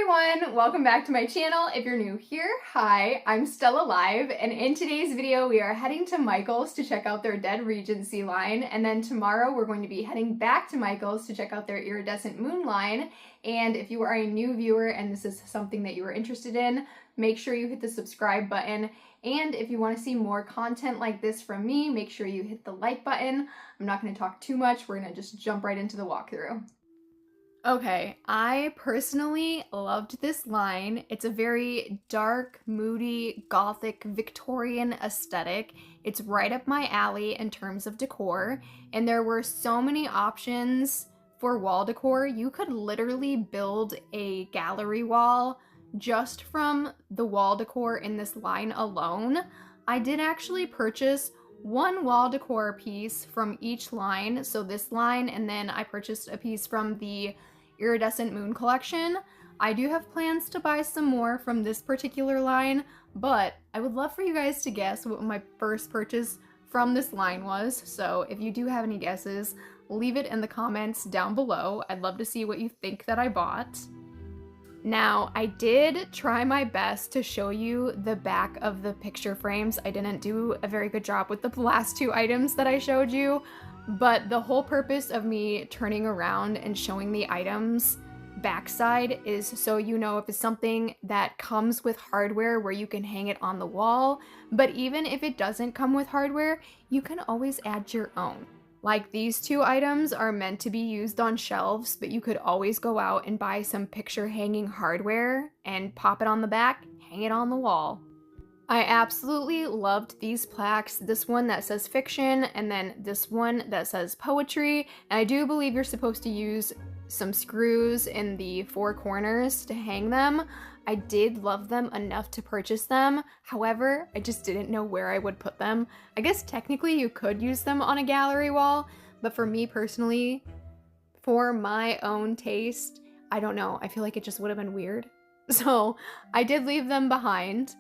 everyone, welcome back to my channel. If you're new here, hi, I'm Stella Live, and in today's video we are heading to Michael's to check out their Dead Regency line, and then tomorrow we're going to be heading back to Michael's to check out their Iridescent Moon line. And if you are a new viewer and this is something that you are interested in, make sure you hit the subscribe button. And if you want to see more content like this from me, make sure you hit the like button. I'm not going to talk too much, we're going to just jump right into the walkthrough. Okay, I personally loved this line. It's a very dark, moody, gothic, Victorian aesthetic. It's right up my alley in terms of decor, and there were so many options for wall decor. You could literally build a gallery wall just from the wall decor in this line alone. I did actually purchase one wall decor piece from each line, so this line, and then I purchased a piece from the Iridescent Moon collection. I do have plans to buy some more from this particular line, but I would love for you guys to guess what my first purchase from this line was. So if you do have any guesses, leave it in the comments down below. I'd love to see what you think that I bought. Now, I did try my best to show you the back of the picture frames. I didn't do a very good job with the last two items that I showed you, but the whole purpose of me turning around and showing the items backside is so you know if it's something that comes with hardware where you can hang it on the wall, but even if it doesn't come with hardware, you can always add your own. Like these two items are meant to be used on shelves, but you could always go out and buy some picture hanging hardware and pop it on the back, hang it on the wall. I absolutely loved these plaques, this one that says fiction, and then this one that says poetry, and I do believe you're supposed to use some screws in the four corners to hang them. I did love them enough to purchase them, however, I just didn't know where I would put them. I guess technically you could use them on a gallery wall, but for me personally, for my own taste, I don't know, I feel like it just would have been weird. So I did leave them behind.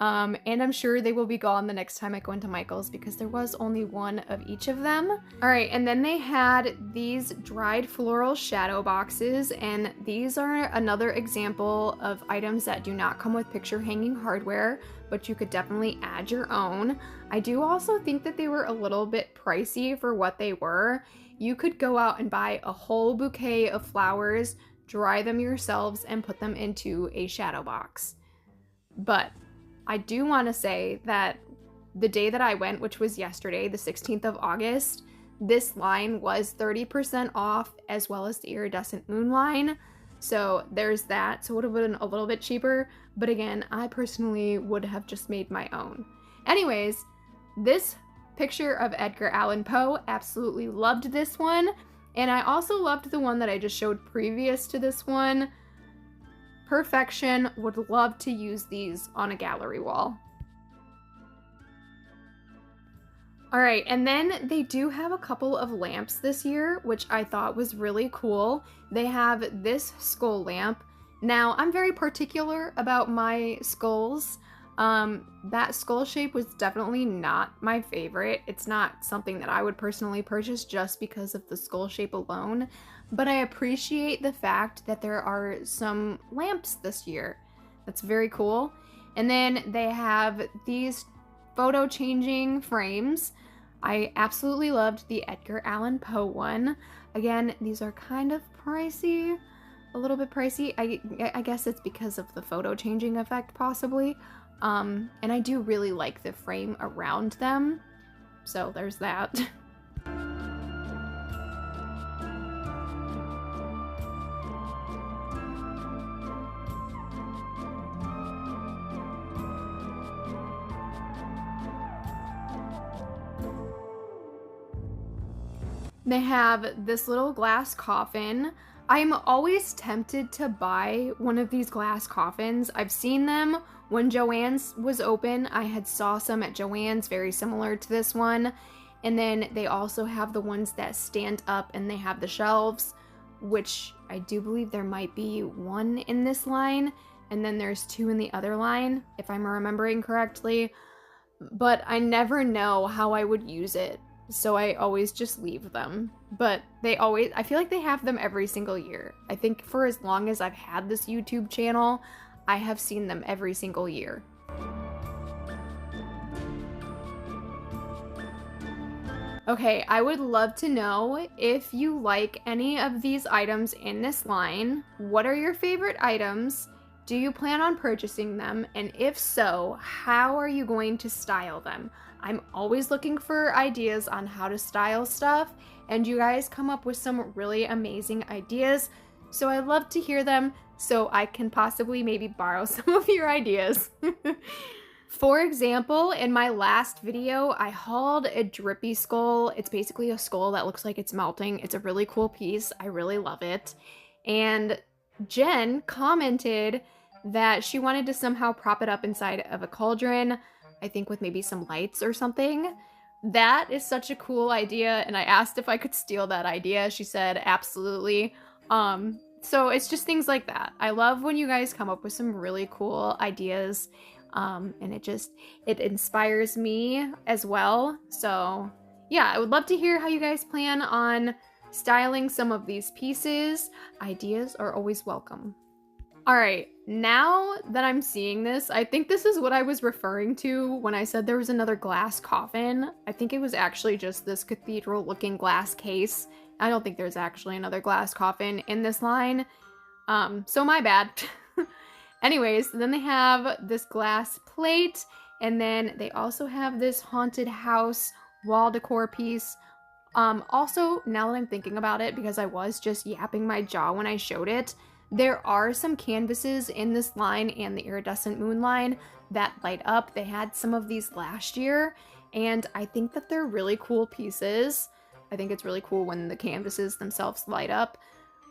And I'm sure they will be gone the next time I go into Michael's because there was only one of each of them. All right, and then they had these dried floral shadow boxes, and these are another example of items that do not come with picture hanging hardware, but you could definitely add your own. I do also think that they were a little bit pricey for what they were. You could go out and buy a whole bouquet of flowers, dry them yourselves, and put them into a shadow box. But I do want to say that the day that I went, which was yesterday, the 16th of August, this line was 30% off as well as the Iridescent Moon line. So there's that. So it would have been a little bit cheaper. But again, I personally would have just made my own. Anyways, this picture of Edgar Allan Poe, absolutely loved this one. And I also loved the one that I just showed previous to this one. Perfection, would love to use these on a gallery wall. All right, and then they do have a couple of lamps this year, which I thought was really cool. They have this skull lamp. Now, I'm very particular about my skulls. That skull shape was definitely not my favorite. It's not something that I would personally purchase just because of the skull shape alone. But I appreciate the fact that there are some lamps this year. That's very cool. And then they have these photo changing frames. I absolutely loved the Edgar Allan Poe one. Again, these are kind of pricey, a little bit pricey. I guess it's because of the photo changing effect possibly. And I do really like the frame around them. So there's that. They have this little glass coffin. I'm always tempted to buy one of these glass coffins. I've seen them when Joann's was open. I had saw some at Joann's very similar to this one. And then they also have the ones that stand up and they have the shelves, which I do believe there might be one in this line. And then there's two in the other line, if I'm remembering correctly. But I never know how I would use it. so I always just leave them. But I feel like they have them every single year. I think for as long as I've had this YouTube channel, I have seen them every single year. Okay, I would love to know if you like any of these items in this line. What are your favorite items? Do you plan on purchasing them? And if so, how are you going to style them? I'm always looking for ideas on how to style stuff, and you guys come up with some really amazing ideas. So I'd love to hear them so I can possibly maybe borrow some of your ideas. For example, in my last video, I hauled a drippy skull. It's basically a skull that looks like it's melting. It's a really cool piece. I really love it. And Jen commented that she wanted to somehow prop it up inside of a cauldron, I think with maybe some lights or something. That is such a cool idea, and I asked if I could steal that idea. She said absolutely. So it's just things like that. I love when you guys come up with some really cool ideas. And it inspires me as well. So yeah, I would love to hear how you guys plan on styling some of these pieces. Ideas are always welcome. All right, now that I'm seeing this, I think this is what I was referring to when I said there was another glass coffin. I think it was actually just this cathedral looking glass case. I don't think there's actually another glass coffin in this line. So my bad. Anyways, then they have this glass plate, and then they also have this haunted house wall decor piece. Also, now that I'm thinking about it, because I was just yapping my jaw when I showed it, there are some canvases in this line and the iridescent moon line that light up. They had some of these last year, and I think that they're really cool pieces. I think it's really cool when the canvases themselves light up.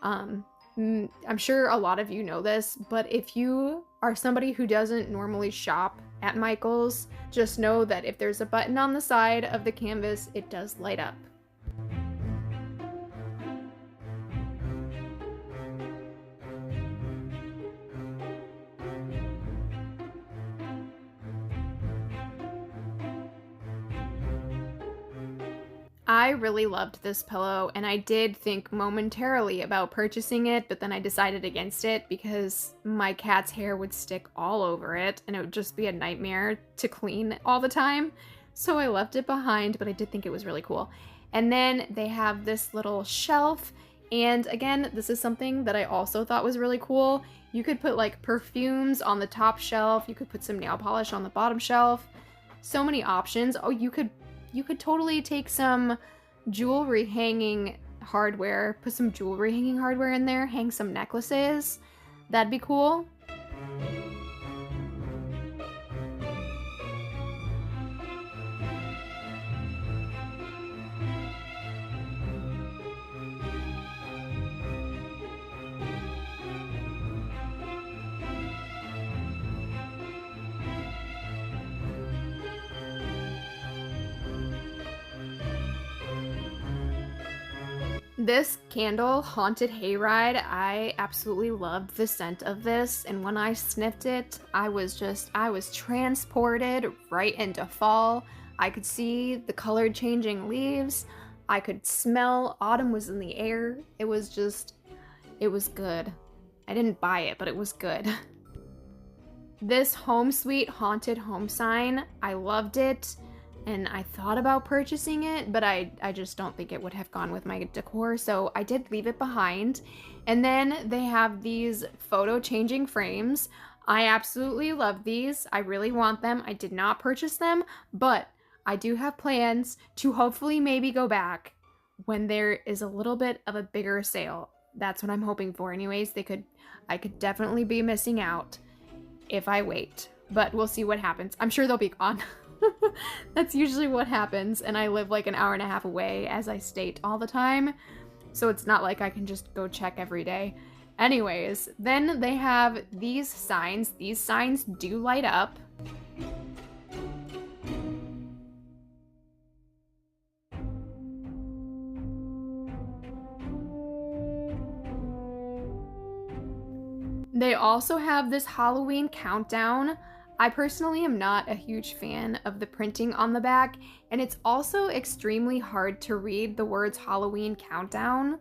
I'm sure a lot of you know this, but if you are somebody who doesn't normally shop at Michael's, just know that if there's a button on the side of the canvas, it does light up. I really loved this pillow, and I did think momentarily about purchasing it, but then I decided against it because my cat's hair would stick all over it and it would just be a nightmare to clean all the time. So I left it behind, but I did think it was really cool. And then they have this little shelf, and again, this is something that I also thought was really cool. You could put like perfumes on the top shelf, you could put some nail polish on the bottom shelf. So many options. Oh, you could totally take some jewelry hanging hardware, put some jewelry hanging hardware in there, hang some necklaces. That'd be cool. This candle, Haunted Hayride, I absolutely loved the scent of this, and when I sniffed it, I was transported right into fall. I could see the color changing leaves. I could smell autumn was in the air. It was good. I didn't buy it, but it was good. This Home Sweet Haunted Home sign, I loved it. And I thought about purchasing it, but I just don't think it would have gone with my decor, so I did leave it behind. And then they have these photo changing frames. I absolutely love these. I really want them. I did not purchase them, but I do have plans to hopefully maybe go back when there is a little bit of a bigger sale. That's what I'm hoping for anyways. I could definitely be missing out if I wait, but we'll see what happens. I'm sure they'll be gone. That's usually what happens, and I live like an hour and a half away, as I state all the time, so it's not like I can just go check every day. Anyways, then they have these signs. These signs do light up. They also have this Halloween countdown. I personally am not a huge fan of the printing on the back, and it's also extremely hard to read the words Halloween Countdown.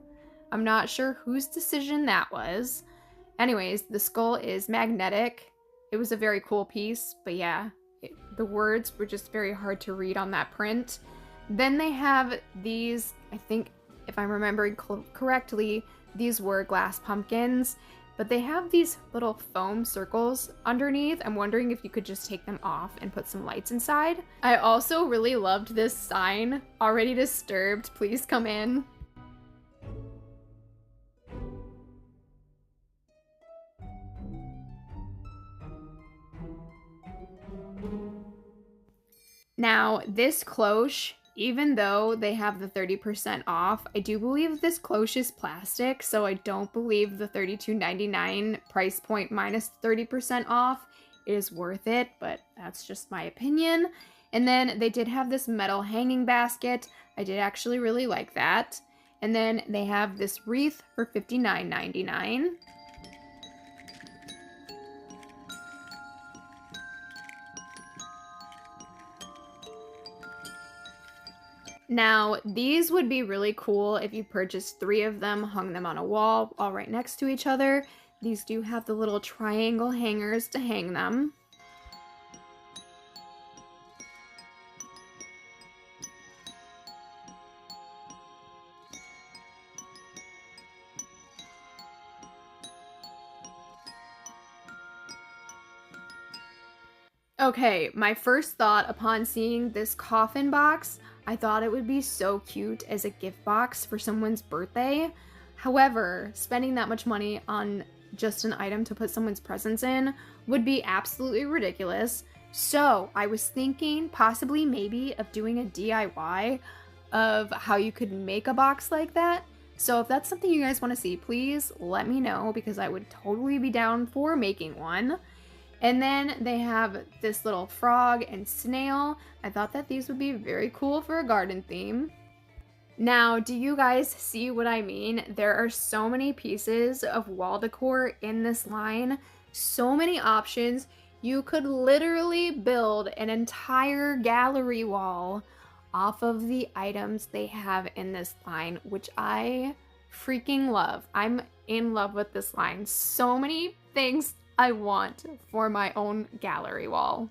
I'm not sure whose decision that was. Anyways, the skull is magnetic. It was a very cool piece, but yeah, the words were just very hard to read on that print. Then they have these, I think, if I'm remembering correctly, these were glass pumpkins, but they have these little foam circles underneath. I'm wondering if you could just take them off and put some lights inside. I also really loved this sign, already disturbed, please come in. Now, this cloche, even though they have the 30% off, I do believe this cloche is plastic, so I don't believe the $32.99 price point minus 30% off is worth it, but that's just my opinion. And then they did have this metal hanging basket. I did actually really like that. And then they have this wreath for $59.99. Now, these would be really cool if you purchased 3 of them, hung them on a wall, all right next to each other. These do have the little triangle hangers to hang them. Okay, my first thought upon seeing this coffin box, I thought it would be so cute as a gift box for someone's birthday. However, spending that much money on just an item to put someone's presents in would be absolutely ridiculous. So I was thinking possibly maybe of doing a DIY of how you could make a box like that. So if that's something you guys want to see, please let me know because I would totally be down for making one. And then they have this little frog and snail. I thought that these would be very cool for a garden theme. Now, do you guys see what I mean? There are so many pieces of wall decor in this line, so many options. You could literally build an entire gallery wall off of the items they have in this line, which I freaking love. I'm in love with this line. So many things I want for my own gallery wall.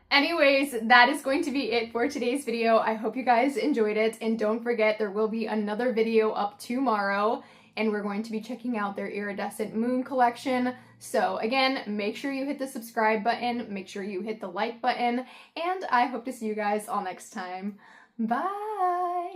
Anyways, that is going to be it for today's video. I hope you guys enjoyed it, and don't forget there will be another video up tomorrow, and we're going to be checking out their iridescent moon collection. So again, make sure you hit the subscribe button, make sure you hit the like button, and I hope to see you guys all next time. Bye!